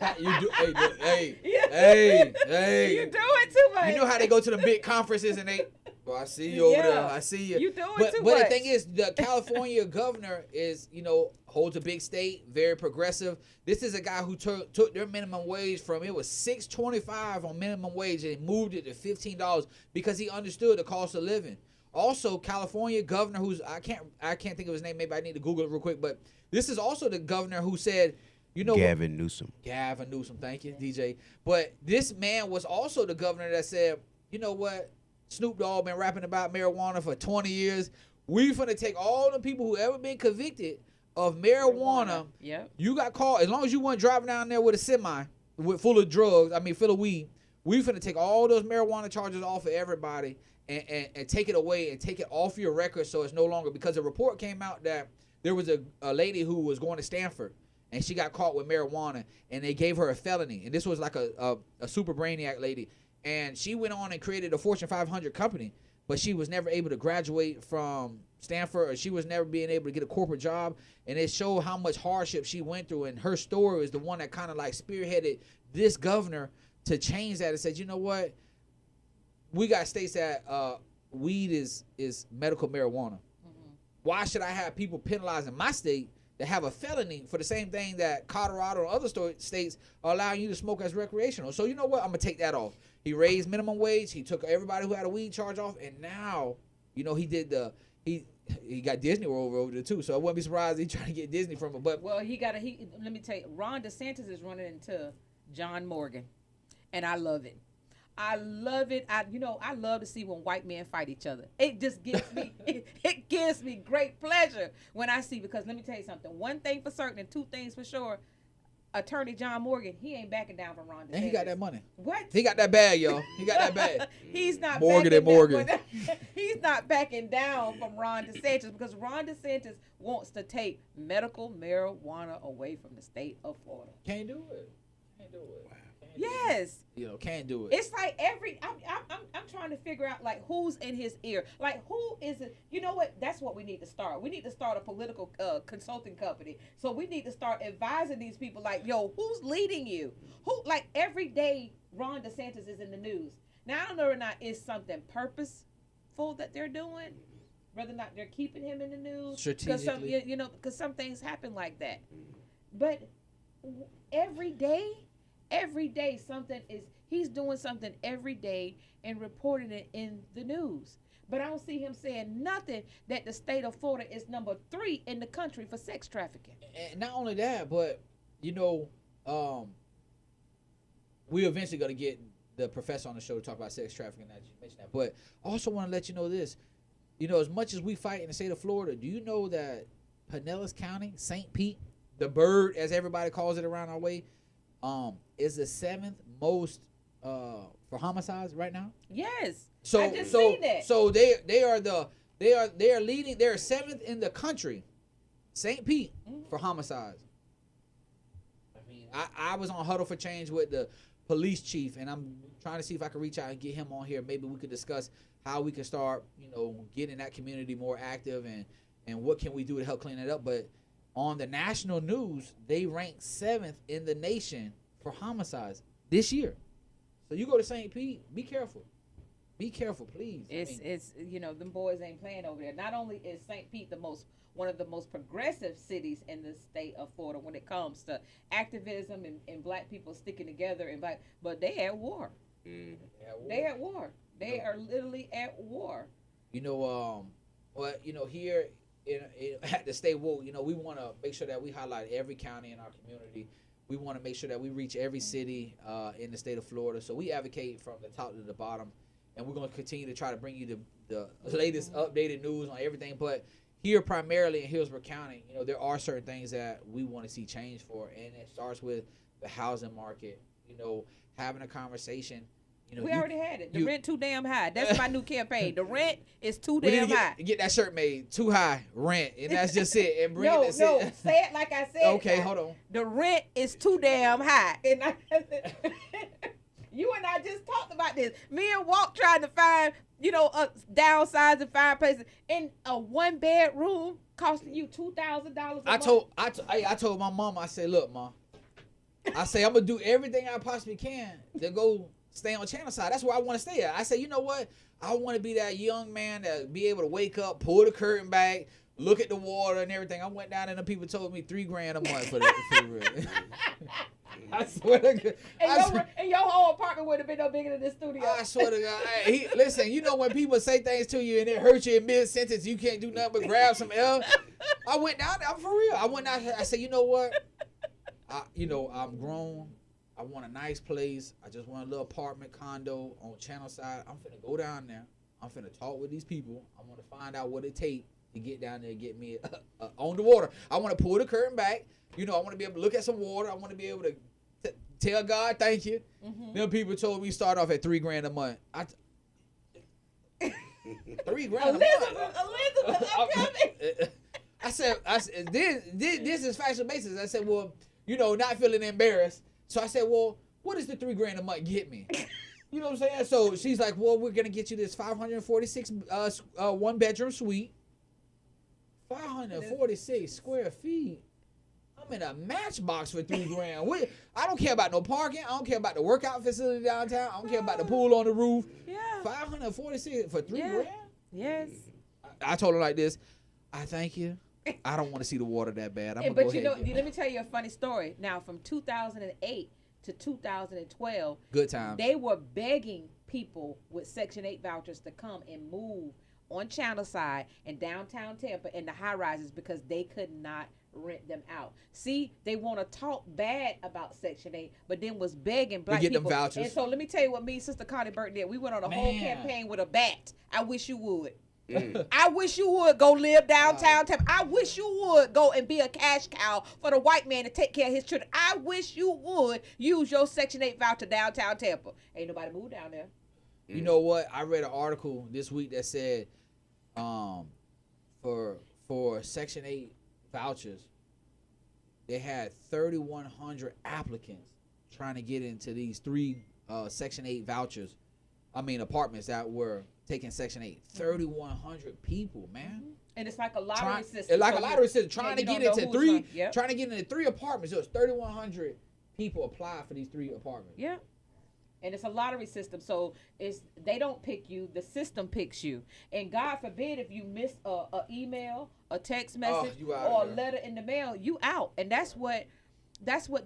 You're doing too much. You know how they go to the big conferences and they, bro. I see you over Yeah. there. I see you. You doing but, too but much. the thing is, the California governor is, holds a big state, very progressive. This is a guy who took their minimum wage from, it was $6.25 on minimum wage, and moved it to $15 because he understood the cost of living. Also, California governor, who's I can't think of his name. Maybe I need to Google it real quick. But this is also the governor who said, Gavin Newsom. Gavin Newsom, thank you, DJ. But this man was also the governor that said, you know what? Snoop Dogg been rapping about marijuana for 20 years. We finna take all the people who ever been convicted of marijuana. Yep. You got caught, as long as you weren't driving down there with a semi full of drugs, full of weed, we finna take all those marijuana charges off of everybody and take it away and take it off your record so it's no longer, because a report came out that there was a lady who was going to Stanford and she got caught with marijuana and they gave her a felony. And this was like a super brainiac lady. And she went on and created a Fortune 500 company, but she was never able to graduate from Stanford, or she was never being able to get a corporate job. And it showed how much hardship she went through. And her story is the one that kind of like spearheaded this governor to change that and said, you know what? We got states that weed is medical marijuana. Mm-hmm. Why should I have people penalized in my state that have a felony for the same thing that Colorado or other states are allowing you to smoke as recreational? So you know what? I'm going to take that off. He raised minimum wage. He took everybody who had a weed charge off. And now, he did he got Disney World over there too. So I wouldn't be surprised he trying to get Disney from it. But well, let me tell you, Ron DeSantis is running into John Morgan. And I love it. I love it. I love to see when white men fight each other. It just gives me it gives me great pleasure when I see, because let me tell you something. One thing for certain and two things for sure. Attorney John Morgan, he ain't backing down from Ron DeSantis. And he got that money. What? He got that bag, y'all. He got that bag. He's not Morgan and Morgan. He's not backing down from Ron DeSantis, because Ron DeSantis wants to take medical marijuana away from the state of Florida. Can't do it. Can't do it. Wow. Yes. Can't do it. It's like I'm trying to figure out like who's in his ear. Like who is it? You know what? That's what we need to start. We need to start a political consulting company. So we need to start advising these people like, yo, who's leading you? Who, like every day Ron DeSantis is in the news. Now I don't know or not it's something purposeful that they're doing, whether or not they're keeping him in the news. Strategically. Because some things happen like that. But every day he's doing something every day and reporting it in the news. But I don't see him saying nothing that the state of Florida is number 3 in the country for sex trafficking. And not only that, but we're eventually going to get the professor on the show to talk about sex trafficking. That you mentioned that, but I also want to let you know this. As much as we fight in the state of Florida, do you know that Pinellas County, St. Pete, the bird as everybody calls it around our way, is the 7th most for homicides right now? Yes. So I just seen that. So they are leading. They're 7th in the country, St. Pete, for homicides. I was on Huddle for Change with the police chief, and I'm trying to see if I can reach out and get him on here. Maybe we could discuss how we can start, getting that community more active and what can we do to help clean it up. But on the national news, they rank 7th in the nation for homicides this year. So you go to St. Pete, be careful. Be careful, please. It's them boys ain't playing over there. Not only is St. Pete one of the most progressive cities in the state of Florida when it comes to activism and black people sticking together, but they at war. Mm. They at war. They are literally at war. Here at the Stay Woke, we want to make sure that we highlight every county in our community. We want to make sure that we reach every city in the state of Florida. So we advocate from the top to the bottom, and we're going to continue to try to bring you the latest updated news on everything. But here primarily in Hillsborough County, there are certain things that we want to see change for, and it starts with the housing market, having a conversation. We already had it. The rent too damn high. That's my new campaign. The rent is too damn high. Get that shirt made. Too high rent, and that's just it. And bring it. No, say it like I said. Okay, hold on. The rent is too damn high, and you and I just talked about this. Me and Walt trying to find, downsize and find places in a 1-bedroom costing you $2,000. I told my mom. I said, look, Mom. I say I'm gonna do everything I possibly can to go stay on channel side. That's where I want to stay at. I said, you know what? I want to be that young man that be able to wake up, pull the curtain back, look at the water and everything. I went down and the people told me $3,000 a month for the rent. I swear to God. And your whole apartment would have been no bigger than this studio. I swear to God. Hey, listen, you know when people say things to you and it hurts you in mid-sentence, you can't do nothing but grab some L. I went down there, I'm for real. I went down here. I said, you know what? I'm grown. I want a nice place. I just want a little apartment condo on Channel Side. I'm finna go down there. I'm finna talk with these people. I want to find out what it takes to get down there and get me on the water. I want to pull the curtain back. I want to be able to look at some water. I want to be able to tell God thank you. Mm-hmm. Them people told me start off at $3,000 a month. $3,000 a month. Elizabeth, I'm coming. I said, this is factual basis. I said, well, not feeling embarrassed. So I said, well, what does the $3,000 a month get me? You know what I'm saying? So she's like, well, we're gonna get you this 546 one bedroom suite, 546 square feet. I'm in a Matchbox for $3,000. I don't care about no parking. I don't care about the workout facility downtown. I don't care about the pool on the roof. Yeah. 546 for $3,000. Yes. I told her like this. I thank you. I don't want to see the water that bad. But let me tell you a funny story. Now, from 2008 to 2012, good times. They were begging people with Section 8 vouchers to come and move on Channel Side and downtown Tampa in the high rises because they could not rent them out. See, they want to talk bad about Section 8, but then was begging black people. Them vouchers. And so let me tell you what me and Sister Connie Burton did. We went on a whole campaign with a bat. I wish you would. I wish you would go live downtown Tampa. I wish you would go and be a cash cow for the white man to take care of his children. I wish you would use your Section 8 voucher downtown Tampa. Ain't nobody moved down there. You know what? I read an article this week that said for Section 8 vouchers, they had 3,100 applicants trying to get into these three Section 8 apartments that were taking Section 8. 3,100 people, man. And it's like a lottery system. Trying to get into three apartments. There was 3,100 people applied for these three apartments. Yeah. And it's a lottery system, so they don't pick you, the system picks you. And God forbid if you miss a email, a text message, or a letter in the mail, you out. And that's what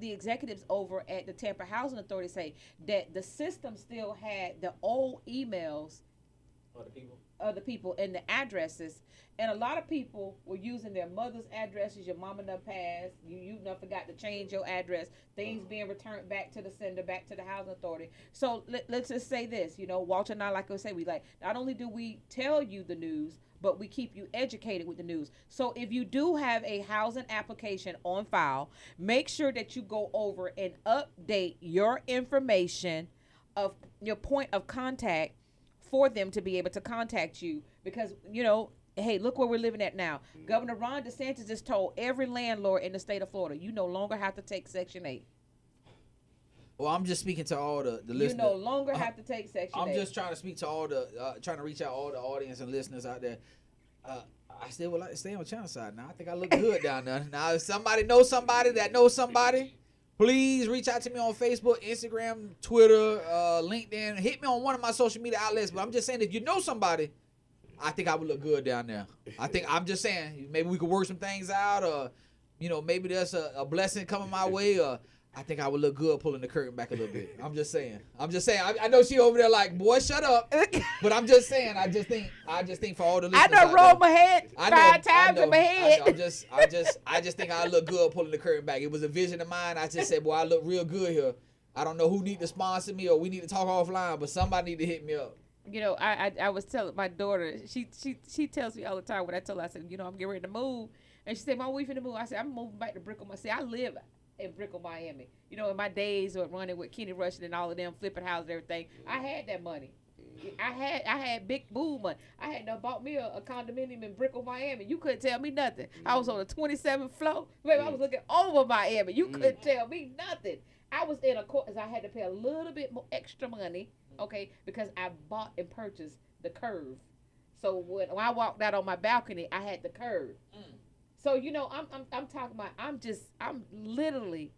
the executives over at the Tampa Housing Authority say, that the system still had the old emails of the people and the addresses. And a lot of people were using their mother's addresses. Your mama done passed. You done forgot to change your address. Things being returned back to the sender, back to the housing authority. So let's just say this. Walter and I, like I say, we not only do we tell you the news, but we keep you educated with the news. So if you do have a housing application on file, make sure that you go over and update your information of your point of contact for them to be able to contact you. Because, hey, look where we're living at now. Governor Ron DeSantis just told every landlord in the state of Florida, you no longer have to take Section 8. Well, I'm just speaking to all the listeners. You no longer have to take Section 8. I'm just trying to speak to all trying to reach out all the audience and listeners out there. I still would like to stay on Channel Side now. I think I look good down there. Now, if somebody knows somebody that knows somebody, please reach out to me on Facebook, Instagram, Twitter, LinkedIn. Hit me on one of my social media outlets. But I'm just saying, if you know somebody, I think I would look good down there. I'm just saying, maybe we could work some things out, or, maybe there's a blessing coming my way, or I think I would look good pulling the curtain back a little bit. I'm just saying. I know she over there like, boy, shut up. But I'm just saying. I just think for all the listeners, I done rolled my head 5 times in my head. I just think I look good pulling the curtain back. It was a vision of mine. I just said, boy, I look real good here. I don't know who need to sponsor me or we need to talk offline, but somebody need to hit me up. I was telling my daughter, she tells me all the time when I tell her, I said, I'm getting ready to move. And she said, Mom, we finna move. I said, I'm moving back to Brickell. I said, I live in Brickell, Miami. In my days of running with Kenny Rushing and all of them, flipping houses and everything, I had that money. I had big boo money. I had done bought me a condominium in Brickell, Miami. You couldn't tell me nothing. I was on the 27th floor. Baby, I was looking over Miami. You couldn't tell me nothing. I was in a court because I had to pay a little bit more extra money, okay, because I bought and purchased the curve. So when I walked out on my balcony, I had the curve. So I'm talking about, I'm literally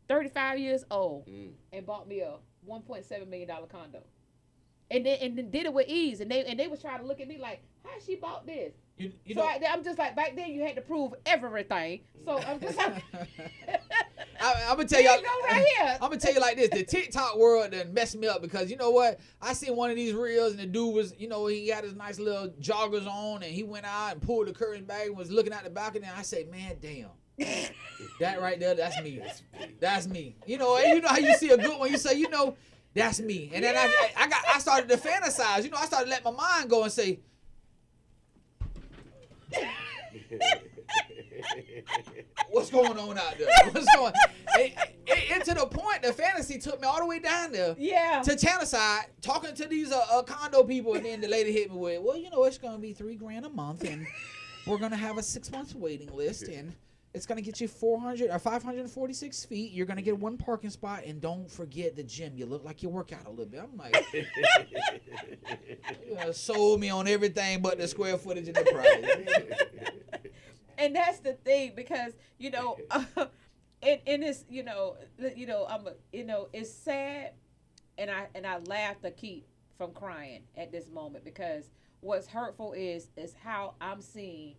35 years old, and bought me a $1.7 million condo. And then did it with ease. And they was trying to look at me like, how she bought this? You so know, I'm just like, back then you had to prove everything. So I'm just like, I'm gonna tell y'all. Go right here. I'm gonna tell you like this: the TikTok world done messed me up because you know what? I seen one of these reels and the dude was, you know, he had his nice little joggers on and he went out and pulled the curtain back and was looking out the balcony. And I said, man, damn. That right there, that's me. That's me. You know, and you know how you see a good one, you say, you know, that's me. And then I started to fantasize. You know, I started to let my mind go and say, what's going on out there? What's going? And to the point, the fantasy took me all the way down there. Yeah. To Tennessee, talking to these condo people, and then the lady hit me with, well, you know, it's gonna be $3,000 a month, and we're gonna have a 6 months waiting list, and it's gonna get you 400 or 546 feet. You're gonna get one parking spot, and don't forget the gym. You look like you work out a little bit. I'm like, you sold me on everything but the square footage and the price. And that's the thing, because you know, and it's it's sad, and I laugh to keep from crying at this moment, because what's hurtful is how I'm seeing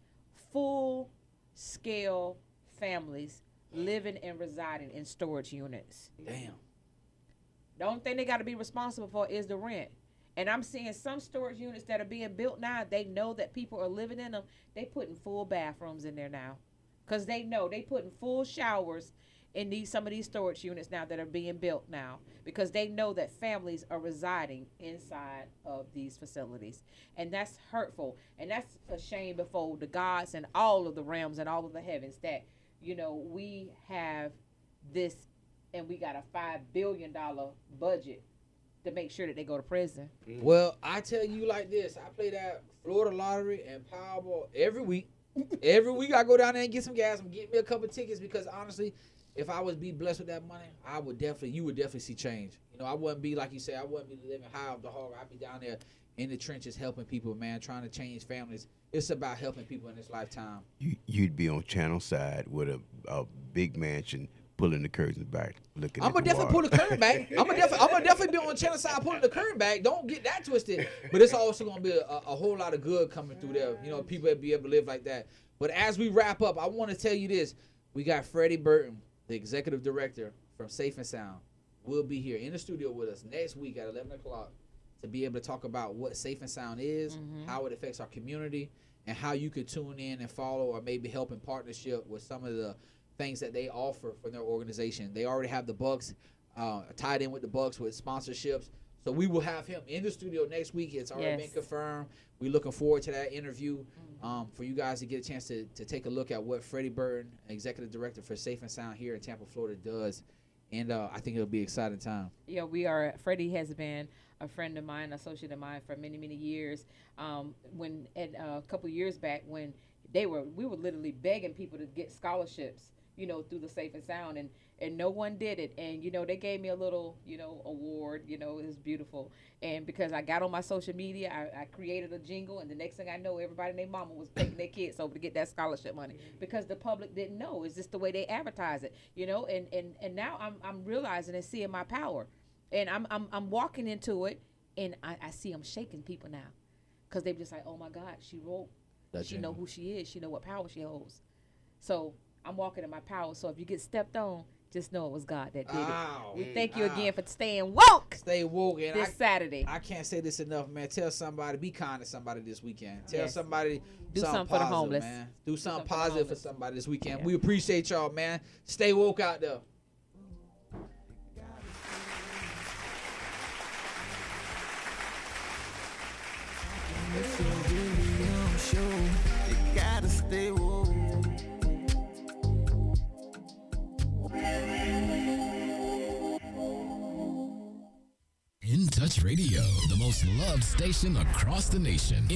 full scale families living and residing in storage units. Damn. The only thing they got to be responsible for is the rent. And I'm seeing some storage units that are being built now, they know that people are living in them. They putting full bathrooms in there now. Because they know they putting full showers in some of these storage units now that are being built now. Because they know that families are residing inside of these facilities. And that's hurtful. And that's a shame before the gods and all of the realms and all of the heavens that, you know, we have this, and we got a $5 billion budget to make sure that they go to prison. Well, I tell you like this. I play that Florida Lottery and Powerball every week. Every week I go down there and get some gas and get me a couple of tickets, because honestly, if I was be blessed with that money, you would definitely see change. You know, I wouldn't be, like you said, I wouldn't be living high off the hog. I'd be down there in the trenches helping people, man, trying to change families. It's about helping people in this lifetime. You'd be on channel side with a big mansion, pulling the curtains back, looking. I'm gonna definitely pull the curtain back. I'm gonna definitely be on the channel side pulling the curtain back. Don't get that twisted. But it's also gonna be a whole lot of good coming through there. You know, people that be able to live like that. But as we wrap up, I want to tell you this: we got Freddie Burton, the executive director from Safe and Sound, will be here in the studio with us next week at 11 o'clock to be able to talk about what Safe and Sound is, how it affects our community, and how you could tune in and follow or maybe help in partnership with some of the things that they offer for their organization. They already have the Bucks tied in with the Bucks with sponsorships. So we will have him in the studio next week. It's already been confirmed. We're looking forward to that interview for you guys to get a chance to take a look at what Freddie Burton, Executive Director for Safe and Sound here in Tampa, Florida, does. And I think it'll be an exciting time. Yeah, Freddie has been a friend of mine, associate of mine for many, many years. When a couple years back, when we were literally begging people to get scholarships, you know, through the Safe and Sound, and no one did it. And, you know, they gave me a little, you know, award, you know, it was beautiful. And because I got on my social media, I created a jingle, and the next thing I know, everybody and their mama was taking their kids over to get that scholarship money, because the public didn't know. It's just the way they advertise it, you know, and now I'm realizing and seeing my power, and I'm walking into it, and I see them shaking people now, because they're just like, oh my God, she wrote, she know who she is, she know what power she holds. So I'm walking in my power. So if you get stepped on, just know it was God that did it. We thank you again for staying woke. Stay woke. And this Saturday. I can't say this enough, man. Tell somebody, be kind to somebody this weekend. Tell somebody do something positive, for the homeless. Man. Do something positive for somebody this weekend. Yeah. We appreciate y'all, man. Stay woke out there. You gotta stay woke. In Touch Radio, the most loved station across the nation.